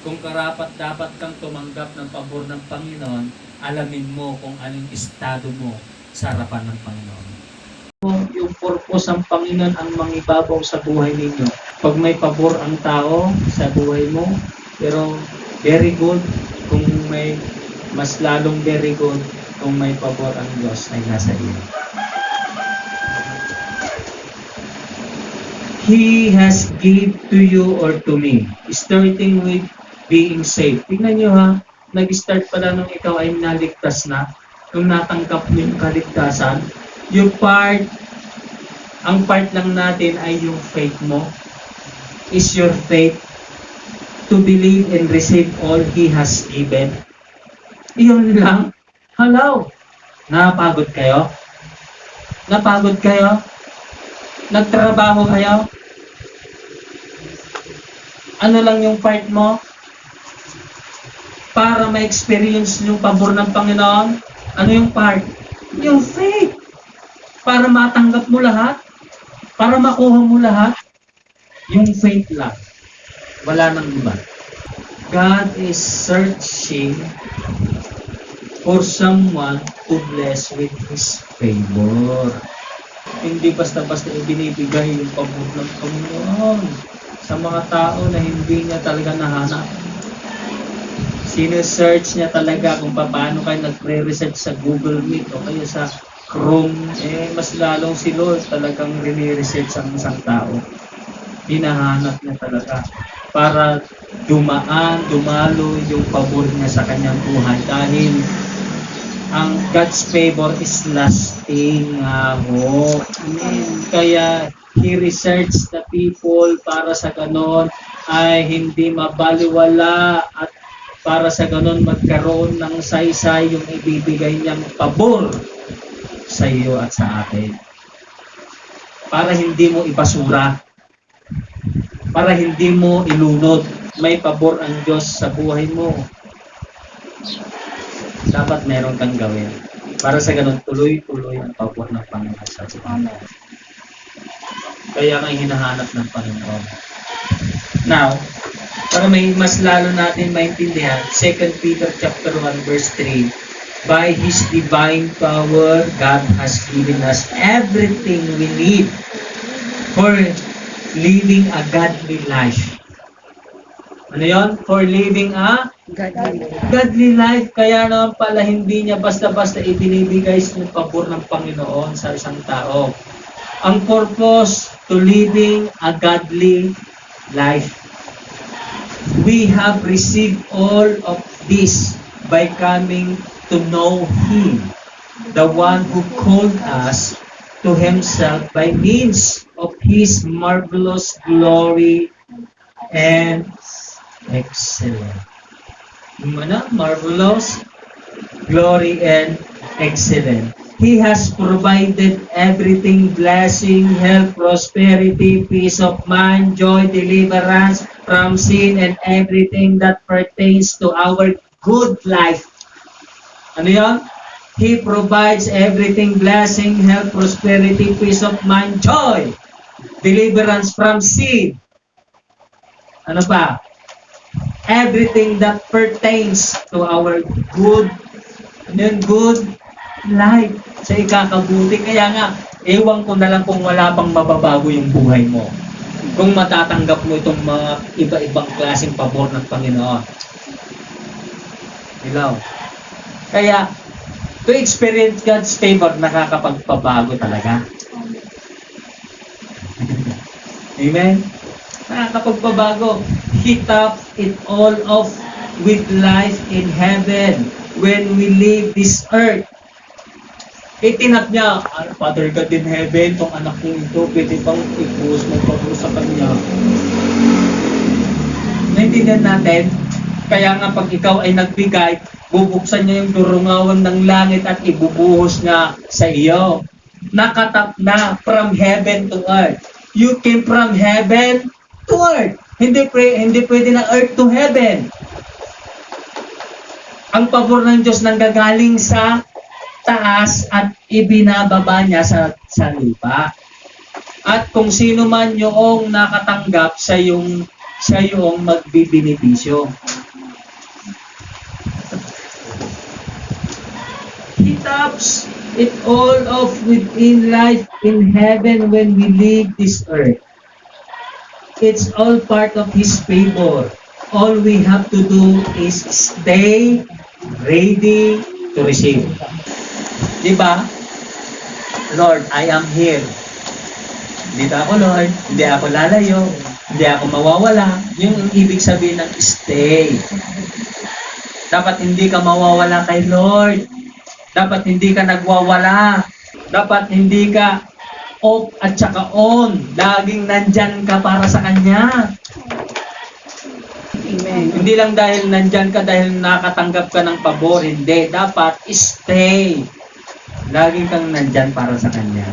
Kung karapat dapat kang tumanggap ng pabor ng Panginoon, alamin mo kung anong estado mo sa harapan ng Panginoon. Yung purpose ng Panginoon ang mangibabaw sa buhay ninyo. Pag may pabor ang tao sa buhay mo, pero very good kung may mas lalong very good kung may pabor ang Diyos ay nasa iyo. He has gave to you or to me, starting with being saved. Tingnan nyo ha, nag-start pala nung ikaw ay naligtas na, kung natanggap mo yung kaligtasan, yung ang part lang natin ay yung faith mo. Is your faith to believe and receive all He has given? Iyon lang. Hello? Napagod kayo? Napagod kayo? Nagtrabaho kayo? Ano lang yung part mo? Para ma-experience yung pabor ng Panginoon? Ano yung part? Yung faith. Para matanggap mo lahat? Para makuha mo lahat? Yung faith lang. Wala nang iba. God is searching for someone to bless with His favor. Hindi basta-basta ibinibigay yung pabor ng Panginoon sa mga tao na hindi niya talaga nahanap. Sinesearch niya talaga kung paano kayo nagre-research sa Google Meet o kaya sa Chrome. Mas lalong si Lord talagang rini-research ang isang tao. Hinahanap niya talaga para dumalo yung pabor niya sa kanyang buhay dahil ang God's favor is lasting. Kaya He researched the people para sa ganon ay hindi mabaliwala at para sa ganon magkaroon ng saysay yung ibibigay niyang pabor sa iyo at sa atin. Para hindi mo ibasura. Para hindi mo ilunod. May pabor ang Diyos sa buhay mo. Dapat meron kang gawin. Para sa ganun, tuloy-tuloy ang pabor ng Panginoon sa buhay. Kaya kang hinahanap ng Panginoon. Now, para may mas lalo natin maintindihan, 2 Peter chapter 1 verse 3, by His divine power, God has given us everything we need for living a godly life. Ano yon? For living a godly life. Kaya naman pala hindi niya basta-basta ibinibigay yung pabor ng Panginoon sa isang tao. Ang purpose to living a godly life. We have received all of this by coming to know Him, the one who called us to Himself by means of His marvelous glory and excellent. Marvelous glory and excellent. He has provided everything: blessing, health, prosperity, peace of mind, joy, deliverance from sin, and everything that pertains to our good life. Ano yan? He provides everything: blessing, health, prosperity, peace of mind, joy, deliverance from sin. Ano pa? Everything that pertains to our good life, sa ikakabuti. Kaya nga, ewan ko na lang kung wala pang mababago yung buhay mo. Kung matatanggap mo itong mga iba-ibang klaseng pabor ng Panginoon. Ilaw. Kaya, to experience God's favor, nakakapagpabago talaga. Amen? Nakakapagpabago. He topped it all off with life in heaven when we leave this earth. Itinap niya, Father God in heaven, itong anak ko ito, pwede bang i-post mo pabor sa kanya? Naintindihan natin? Kaya nga pag ikaw ay nagbigay, bubuksan niya yung durungawan ng langit at ibubuhos niya sa iyo. Nakatap na from heaven to earth. You came from heaven to earth. Hindi pwede na earth to heaven. Ang pabor ng Diyos nanggagaling sa taas at ibinababa niya sa lupa. At kung sino man yung nakatanggap, siya yung magbibenepisyo. stops it all off within life in heaven when we leave this earth. It's all part of His favor. All we have to do is stay ready to receive. Diba? Lord, I am here. Dito ako, Lord. Hindi ako lalayo. Hindi ako mawawala. Yung ibig sabihin ng stay. Dapat hindi ka mawawala kay Lord. Dapat hindi ka nagwawala. Dapat hindi ka off at saka on. Laging nandyan ka para sa Kanya. Amen. Hindi lang dahil nandyan ka dahil nakatanggap ka ng pabor. Hindi. Dapat stay. Laging kang nandyan para sa Kanya.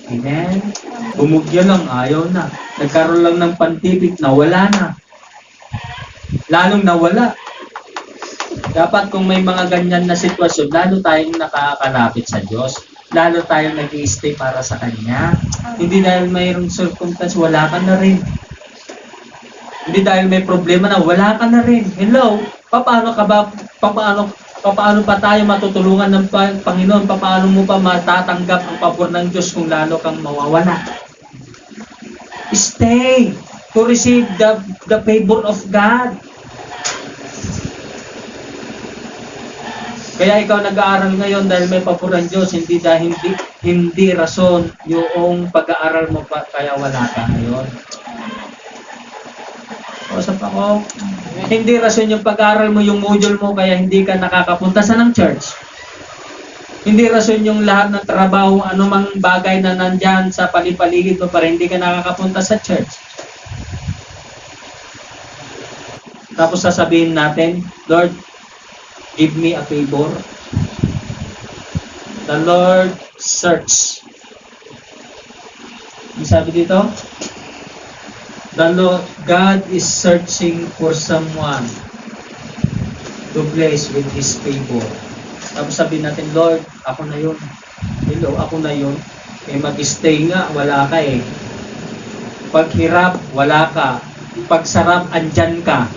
Amen? Bumugya lang, ayaw na. Nagkaroon lang ng pantibig, nawala na. Lalong nawala. Dapat kung may mga ganyan na sitwasyon, lalo tayong nakakalapit sa Diyos. Lalo tayong nag-i-stay para sa Kanya. Hindi dahil mayroong circumstance, wala ka na rin. Hindi dahil may problema na, wala ka na rin. Hello? Paano pa tayo matutulungan ng Panginoon? Paano mo pa matatanggap ang pabor ng Diyos kung lalo kang mawawala? Stay to receive the favor of God. Kaya ikaw nag-aaral ngayon dahil may pabor ng Diyos, hindi rason yung pag-aaral mo pa, kaya wala ka ngayon. Usap ako. Hindi rason yung pag-aaral mo, yung module mo, kaya hindi ka nakakapunta sa ng church. Hindi rason yung lahat ng trabaho, anumang bagay na nandyan sa palipaligid mo para hindi ka nakakapunta sa church. Tapos sasabihin natin, Lord, give me a favor. The Lord search. Ang sabi dito, the Lord, God is searching for someone to bless with His favor. Tapos sabihin natin, Lord, ako na yun. Hello, ako na yun. Eh mag-stay nga, wala ka eh. Pag hirap, wala ka. Pag sarap, andyan ka.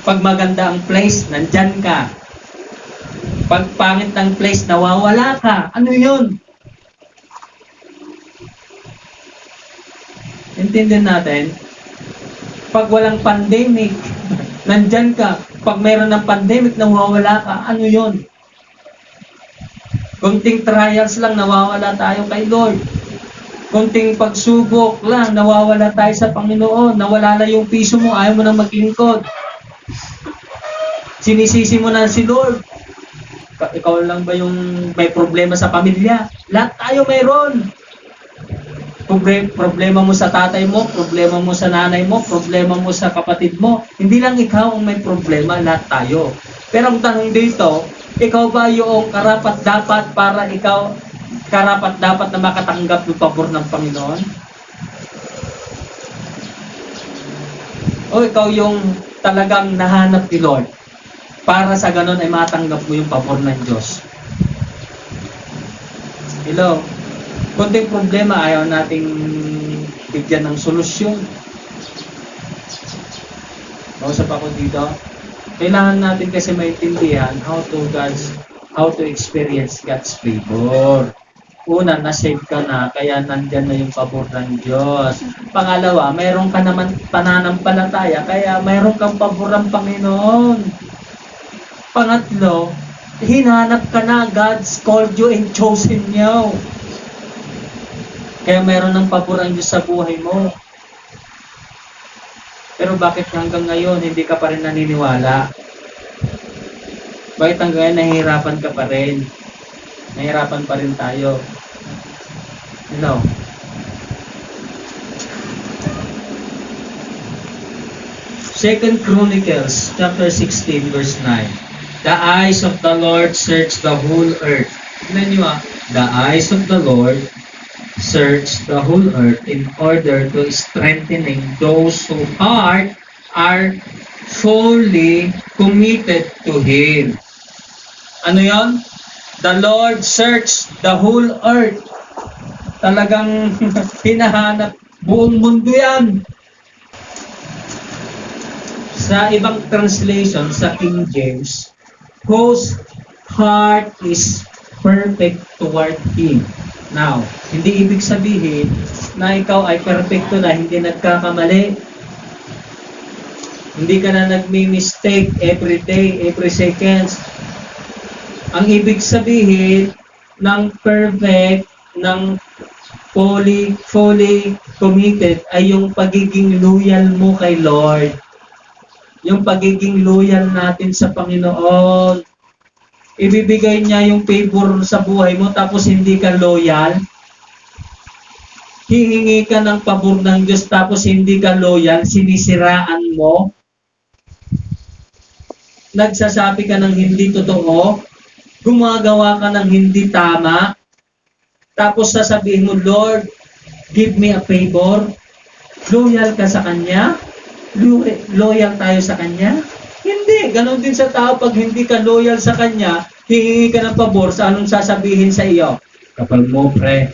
Pag maganda ang place, nandyan ka. Pag pangit ng place, nawawala ka. Ano yun? Intindihan natin, pag walang pandemic, nandyan ka. Pag mayroon ng pandemic, nawawala ka. Ano yun? Kunting trials lang, nawawala tayo kay Lord. Kunting pagsubok lang, nawawala tayo sa Panginoon. Nawala na yung piso mo, ayaw mo nang maglingkod. Sinisisi mo na si Lord. Ikaw lang ba yung may problema sa pamilya? Lahat tayo mayroon. Problema mo sa tatay mo, problema mo sa nanay mo, problema mo sa kapatid mo. Hindi lang ikaw ang may problema, lahat tayo. Pero ang tanong dito, ikaw ba yung karapat-dapat para ikaw karapat-dapat na makatanggap ng pabor ng Panginoon? O ikaw yung talagang nahanap ni Lord para sa ganun ay matanggap mo yung pabor ng Diyos? Hello? Kunting problema, ayaw nating bigyan ng solusyon. Mausap ako dito. Kailangan natin kasi maintindihan how to experience God's favor. Una, na-save ka na, kaya nandyan na yung pabor ng Diyos. Pangalawa, mayroon ka naman pananampalataya, kaya mayroon kang pabor ng Panginoon. Pangatlo, hinanap ka na, God's called you and chosen you. Kaya mayroon ng pabor ang Diyos sa buhay mo. Pero bakit hanggang ngayon hindi ka pa rin naniniwala? Bakit hanggang ngayon nahihirapan ka pa rin? Nahihirapan pa rin tayo. Hello? Second Chronicles chapter 16 verse 9. The eyes of the Lord search the whole earth. Tignan niyo the eyes of the Lord search the whole earth in order to strengthening those whose heart are fully committed to Him. Ano yon? The Lord search the whole earth. Talagang hinahanap buong mundo yan. Sa ibang translation, sa King James, whose heart is perfect toward Him. Now, hindi ibig sabihin na ikaw ay perfecto na hindi nagkakamali. Hindi ka na nagmi-mistake every day, every seconds. Ang ibig sabihin ng perfect, ng fully committed ay yung pagiging loyal mo kay Lord. Yung pagiging loyal natin sa Panginoon. Ibibigay niya yung favor sa buhay mo tapos hindi ka loyal. Hihingi ka ng pabor ng Diyos tapos hindi ka loyal, sinisiraan mo. Nagsasabi ka ng hindi totoo, gumagawa ka ng hindi tama, tapos sasabihin mo, Lord, give me a favor. Loyal ka sa Kanya? Loyal tayo sa Kanya? Hindi. Ganon din sa tao, pag hindi ka loyal sa Kanya, hihingi ka ng pabor, sa anong sasabihin sa iyo? Kapag mo, pre,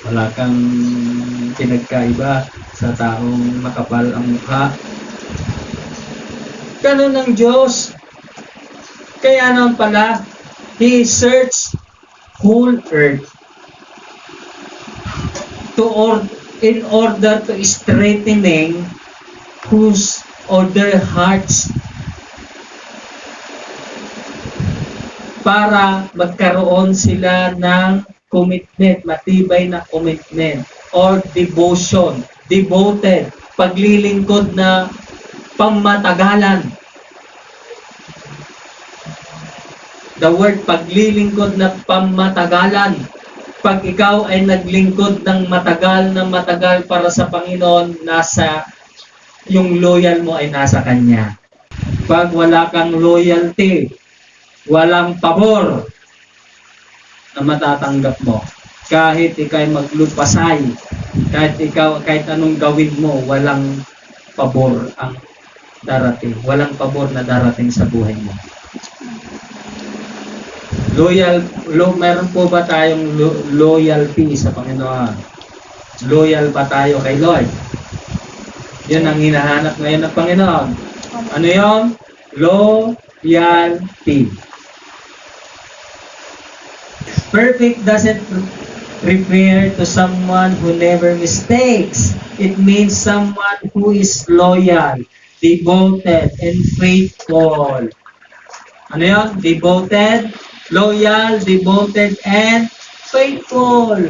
wala kang pinagkaiba sa taong makapal ang mukha. Ganon ang Diyos. Kaya naman pala, He searched whole earth in order to strengthening whose or their hearts para magkaroon sila ng commitment, matibay na commitment or devotion, devoted, paglilingkod na pamatagalan. The word paglilingkod na pamatagalan. Pag ikaw ay naglingkod ng matagal na matagal para sa Panginoon, nasa yung loyal mo ay nasa Kanya. Pag wala kang loyalty, walang pabor na matatanggap mo. Kahit ikaw ay maglupasay, kahit anong gawin mo, walang pabor ang darating. Walang pabor na darating sa buhay mo. Meron po ba tayong loyalty sa Panginoon? Loyal ba tayo kay Lord? Yan ang hinahanap ngayon ng Panginoon. Ano yun? Loyalty. Perfect doesn't refer to someone who never mistakes. It means someone who is loyal, devoted, and faithful. Ano yun? Devoted, loyal, devoted, and faithful.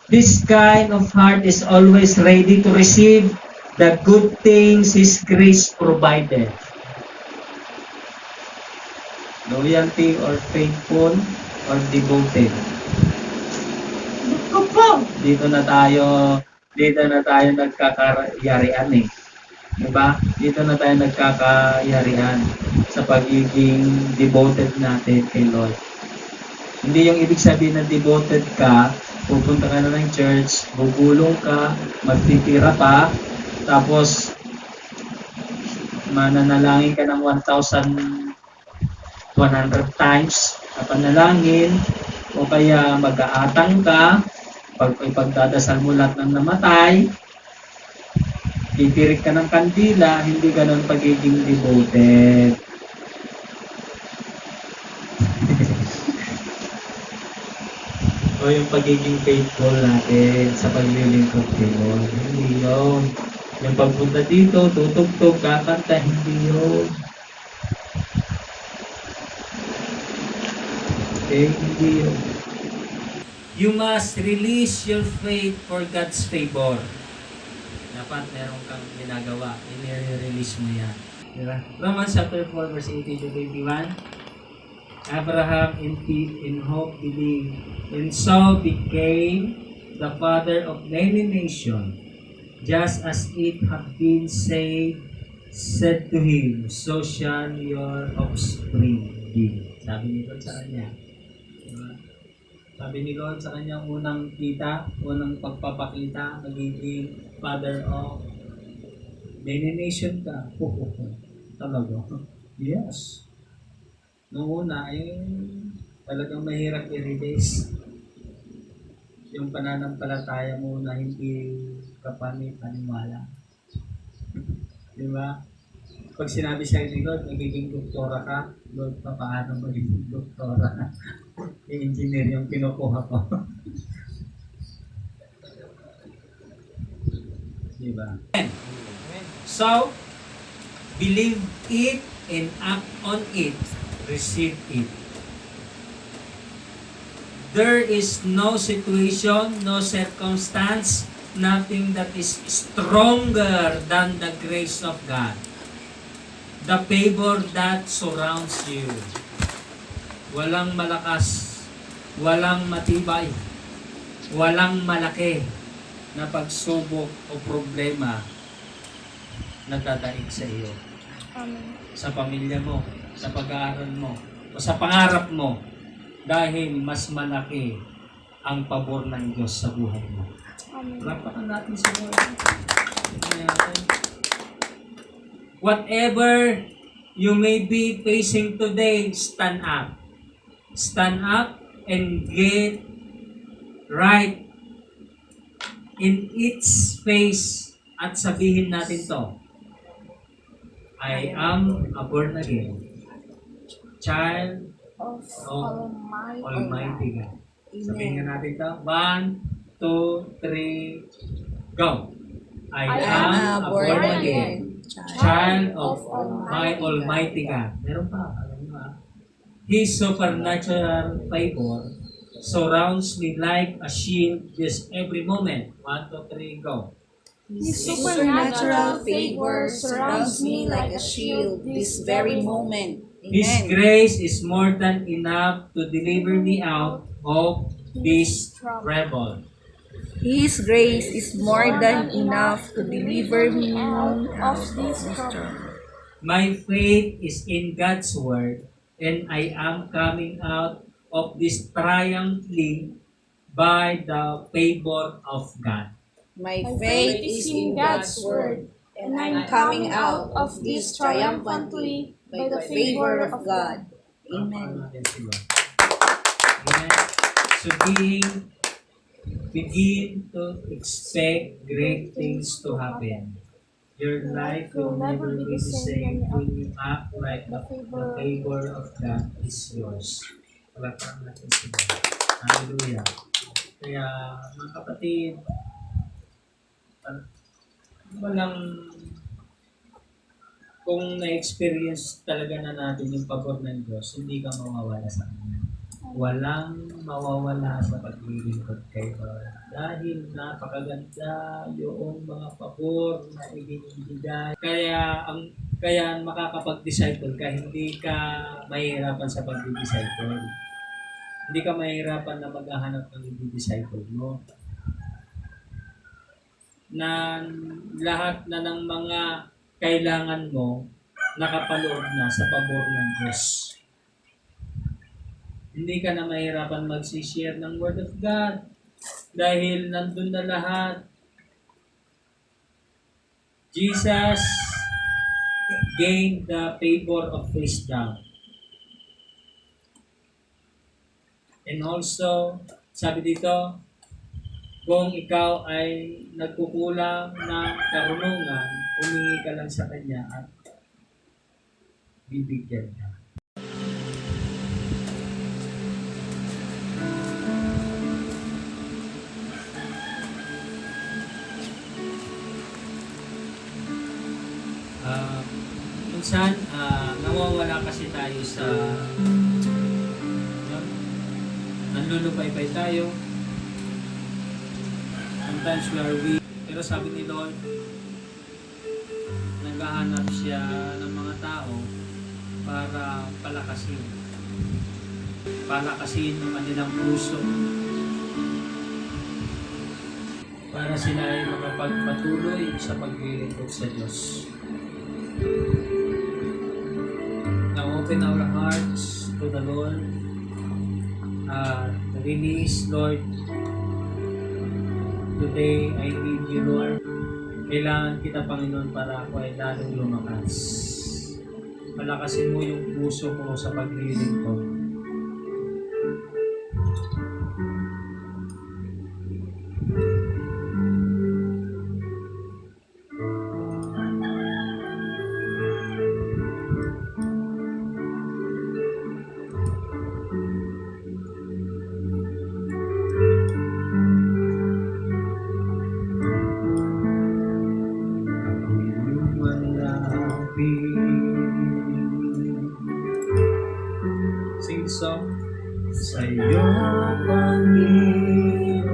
This kind of heart is always ready to receive the good things His grace provided. Loyalty or faithful or devoted. Dito na tayo nagkakayarian eh. Diba? Dito na tayo nagkakayarian sa pagiging devoted natin kay Lord. Hindi yung ibig sabihin na devoted ka, pupunta ka na ng church, bubulong ka, magtitira pa, tapos mananalangin ka ng 1,100 times na panalangin, o kaya mag-aatang ka, ipagdadasal mo lahat ng namatay, titirik ka ng kandila, hindi ganun pagiging devoted. O yung pagiging faithful natin sa paglilingkod kay Lord. Hindi yun. Yung pagpunta dito, tutugtog, kakanta, hindi yun. Okay, hindi yun. You must release your faith for God's favor. Dapat meron kang ginagawa. I-release mo yan. Diba? Romans chapter 4 verse 18 to 21. Abraham in hope believed, and so became the father of many nations, just as it had been said to him, so shall your offspring be. Sabi ni Lord sa kanya. Diba? Sabi ni Lord sa kanyang unang kita, unang pagpapakita, magiging father of many nations ka. Talaga? Yes. Noong una, talagang mahirap i-release yung pananampalataya mo na hindi ka paniwala. Di ba? Pag sinabi sa'yo ni Lord, nagiging doktora ka, Lord, paano magiging doktora? Engineer yung kinukuha ko. Diba? So, believe it and act on it. Receive it. There is no situation, no circumstance, nothing that is stronger than the grace of God. The favor that surrounds you. Walang malakas, walang matibay, walang malaki na pagsubok o problema na dadaig sa iyo. Amen. Sa pamilya mo, sa pag-aaral mo, o sa pangarap mo, dahil mas malaki ang pabor ng Diyos sa buhay mo. Amen. Lapakan natin sa buhay. Whatever you may be facing today, stand up. Stand up and get right in its face at sabihin natin to. I am a born again child Of of Almighty God. Sabihin nga Amen. natin to. 1, 2, 3, go. I I am a born again again child of my Almighty God. Meron pa, alam mo ba? His supernatural favor surrounds me like a shield this every moment. 1, 2, 3, go. His supernatural favor surrounds me like a shield this very moment. His Amen. grace is more than enough to deliver me out of this trouble. His grace is more than enough to deliver me out of this trouble. My faith is in God's word, and I am coming out of this triumphantly by the favor of God. My faith is in God's word, and I am coming out of this triumphantly by the favor of God. Amen. Amen. So begin to expect great things to happen. Your life will never be the same when you act like the favor of God is yours. Palakpakan natin sila. Hallelujah. Kaya, mga kapatid, walang kung na-experience talaga na natin yung pabor ng Diyos, hindi ka mawawala sa Kanya. Walang mawawala sa paglilingkod kay Lord. Dahil napakaganda yung mga pabor na ibinibigay. Kaya makakapag-disciple ka, hindi ka mahihirapan sa pag-disciple. Hindi ka mahihirapan na maghahanap ng disciple mo. Na lahat na ng mga kailangan mo nakapaloob na sa pabor ng Diyos. Hindi ka na mahirapan mag-share ng Word of God dahil nandun na lahat. Jesus gained the favor of wisdom. And also, sabi dito, kung ikaw ay nagkukulang ng karunungan, humingi ka lang sa Kanya at bibigyan ka. Minsan, nawawala kasi tayo sa nanlulupay-pay tayo. Sometimes we are weak. Pero sabi ni Lord, naghahanap siya ng mga tao para palakasin. Palakasin yung kanilang puso. Para sila ay makapagpatuloy sa paglilingkod sa Diyos. Now open our hearts to the Lord. Release, Lord. Today, I need you, Lord. Kailangan kita, Panginoon, para ako ay lalong lumakas. Palakasin mo yung puso ko sa paglilingkod. Sa'yo, Panginoon,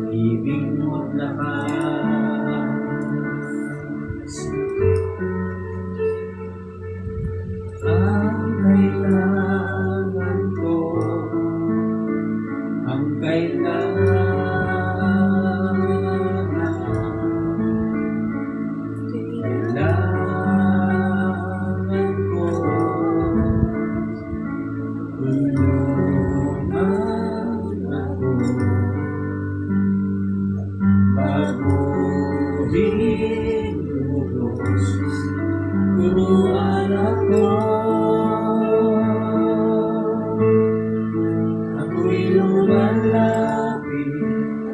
ibig mo't lakas. Ang kailangan ko, ang kailangan ko, tulungan ako, baguhin lubos, turuan ako. Ako'y lumalapit,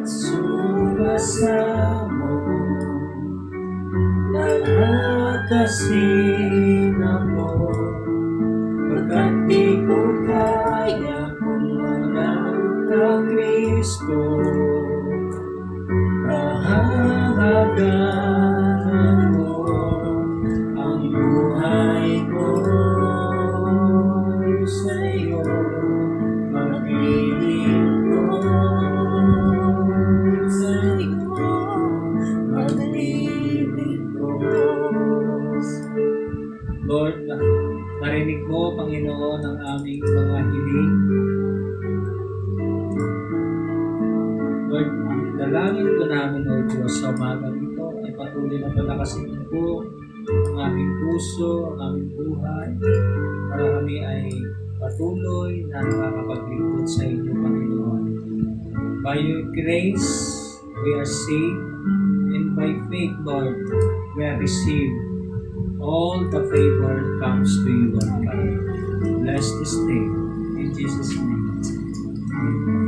sumasamo, nakakasin ako, pagkat di ko kaya kung walang ka Kristo. Kahahagan mo ang buhay ko sa'yo, maglilingkod sa'yo, maglilingkod. Lord, narinig mo, Panginoon, ang aming mga hiling. Lord, ang dalangin ko namin, Lord Diyos, sa umagang ito ay patuloy na palakasin po ang aming puso, ang aming buhay, para kami ay patuloy na nakakapaglingkod sa inyo, Panginoon. By your grace, we are saved, and by faith, Lord, we are received. All the favor comes to you, Lord God. Bless this day. In Jesus' name. Amen.